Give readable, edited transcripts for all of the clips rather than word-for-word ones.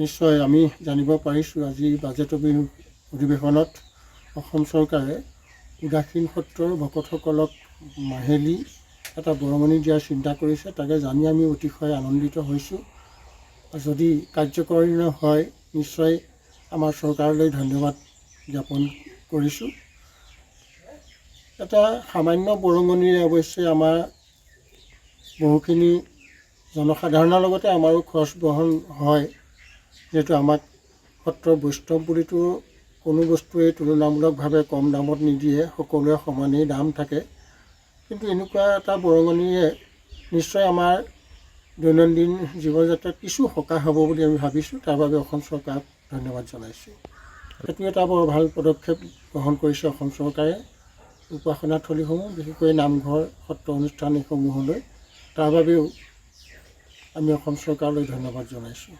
নিশ্চয় আমি জানিব পাৰিছোঁ আজি বাজেট অধিৱেশনত অসম চৰকাৰে উদাসীন সত্ৰৰ ভকতসকলক মাহিলী এটা বৰঙণি দিয়াৰ চিন্তা কৰিছে। তাকে জানি আমি অতিশয় আনন্দিত হৈছোঁ। যদি কাৰ্যকৰী হয় নিশ্চয় আমাৰ চৰকাৰলৈ ধন্যবাদ জ্ঞাপন কৰিছোঁ। এটা সামান্য বৰঙণিৰে অৱশ্যে আমাৰ বহুখিনি জনসাধাৰণৰ লগতে আমাৰো খৰচ বহন হয়, যিহেতু আমাক সত্ৰৰ বৈষ্ণৱ বুলিতো কোনো বস্তুৱেই তুলনামূলকভাৱে কম দামত নিদিয়ে, সকলোৱে সমানেই দাম থাকে। কিন্তু এনেকুৱা এটা বৰঙণিৰে নিশ্চয় আমাৰ দৈনন্দিন জীৱন যাত্ৰাত কিছু সকাহ হ'ব বুলি আমি ভাবিছোঁ। তাৰ বাবে অসম চৰকাৰক ধন্যবাদ জনাইছোঁ। সেইটো এটা বৰ ভাল পদক্ষেপ গ্ৰহণ কৰিছে অসম চৰকাৰে উপাসনা থলীসমূহ, বিশেষকৈ নামঘৰ সত্ৰ অনুষ্ঠান এইসমূহলৈ। তাৰ বাবেও আমি অসম চৰকাৰলৈ ধন্যবাদ জনাইছোঁ।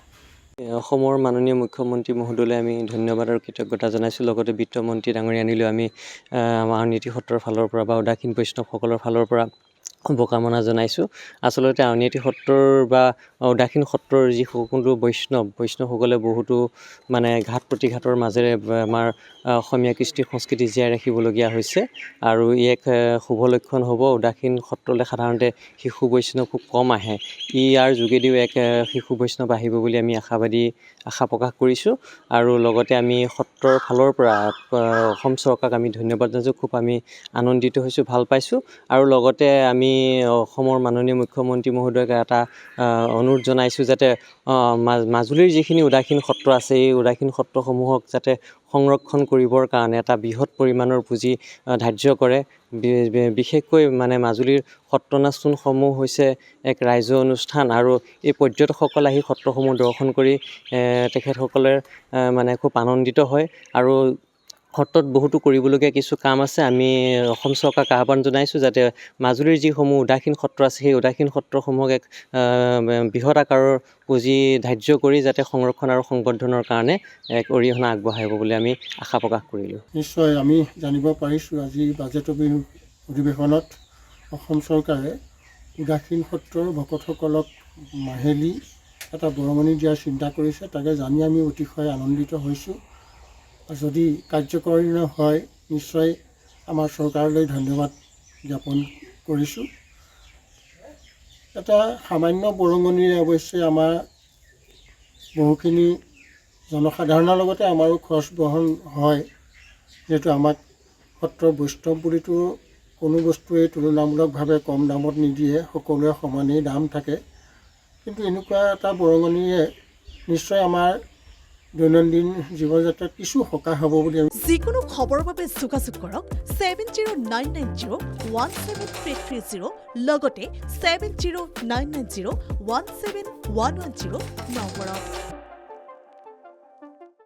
অসমৰ মাননীয় মুখ্যমন্ত্ৰী মহোদয়লৈ আমি ধন্যবাদ আৰু কৃতজ্ঞতা জনাইছোঁ। লগতে বিত্তমন্ত্ৰী ডাঙৰীয়ানীলৈ আমি আমাৰ আউনীআটী সত্ৰৰ ফালৰ পৰা বা উদাসীন বৈষ্ণৱসকলৰ ফালৰ পৰা শুভকামনা জনাইছোঁ। আচলতে আউনীআটী সত্ৰৰ বা উদাসীন সত্ৰৰ যি সকলো বৈষ্ণৱসকলে বহুতো ঘাত প্ৰতিঘাতৰ মাজেৰে আমাৰ অসমীয়া কৃষ্টি সংস্কৃতি জীয়াই ৰাখিবলগীয়া হৈছে আৰু ই এক শুভ লক্ষণ হ'ব। উদাসীন সত্ৰলৈ সাধাৰণতে শিশু বৈষ্ণৱ খুব কম আহে। ইয়াৰ যোগেদিও এক শিশু বৈষ্ণৱ আহিব বুলি আমি আশা প্ৰকাশ কৰিছোঁ। আৰু লগতে আমি সত্ৰৰ ফালৰ পৰা অসম চৰকাৰক আমি ধন্যবাদ জনাইছোঁ। খুব আমি আনন্দিত হৈছোঁ, ভাল পাইছোঁ। আৰু লগতে আমি অসমৰ মাননীয় মুখ্যমন্ত্ৰী মহোদয়ক এটা অনুৰোধ জনাইছোঁ যাতে মাজুলীৰ যিখিনি উদাসীন সত্ৰ আছে এই উদাসীন সত্ৰসমূহক যাতে সংৰক্ষণ কৰিবৰ কাৰণে এটা বৃহৎ পৰিমাণৰ পুঁজি ধাৰ্য কৰে। বিশেষকৈ মাজুলীৰ সত্ৰনাচসমূহ হৈছে এক ৰাইজৰ অনুষ্ঠান আৰু এই পৰ্যটকসকল আহি সত্ৰসমূহ দৰ্শন কৰি তেখেতসকলে খুব আনন্দিত হয়। আৰু সত্ৰত বহুতো কৰিবলগীয়া কিছু কাম আছে। আমি অসম চৰকাৰক আহ্বান জনাইছোঁ যাতে মাজুলীৰ যিসমূহ উদাসীন সত্ৰ আছে সেই উদাসীন সত্ৰসমূহক এক বৃহৎ আকাৰৰ পুঁজি ধাৰ্য কৰি যাতে সংৰক্ষণ আৰু সংবৰ্ধনৰ কাৰণে এক অৰিহণা আগবঢ়াব বুলি আমি আশা প্ৰকাশ কৰিলোঁ। নিশ্চয় আমি জানিব পাৰিছোঁ আজি বাজেট অধিৱেশনত অসম চৰকাৰে উদাসীন সত্ৰৰ ভকতসকলক মাহিলী এটা বৰঙণি দিয়াৰ চিন্তা কৰিছে। তাকে জানি আমি অতিশয় আনন্দিত হৈছোঁ। যদি কাৰ্যকৰী হয় নিশ্চয় আমাৰ চৰকাৰলৈ ধন্যবাদ জ্ঞাপন কৰিছোঁ। এটা সামান্য বৰঙণিৰে অৱশ্যে আমাৰ বহুখিনি জনসাধাৰণৰ লগতে আমাৰো খৰচ বহন হয়, যিহেতু আমাক সত্ৰৰ বৈষ্ণৱ বুলিতো কোনো বস্তুৱেই তুলনামূলকভাৱে কম দামত নিদিয়ে, সকলোৱে সমানেই দাম থাকে। কিন্তু এনেকুৱা এটা বৰঙণিৰে নিশ্চয় আমাৰ দৈনন্দিন জীৱন যাত্ৰাত কিছু সকাহ হ'ব বুলি আমি যিকোনো খবৰৰ বাবে যোগাযোগ কৰক 7099017330 লগতে 7099017110 নম্বৰত।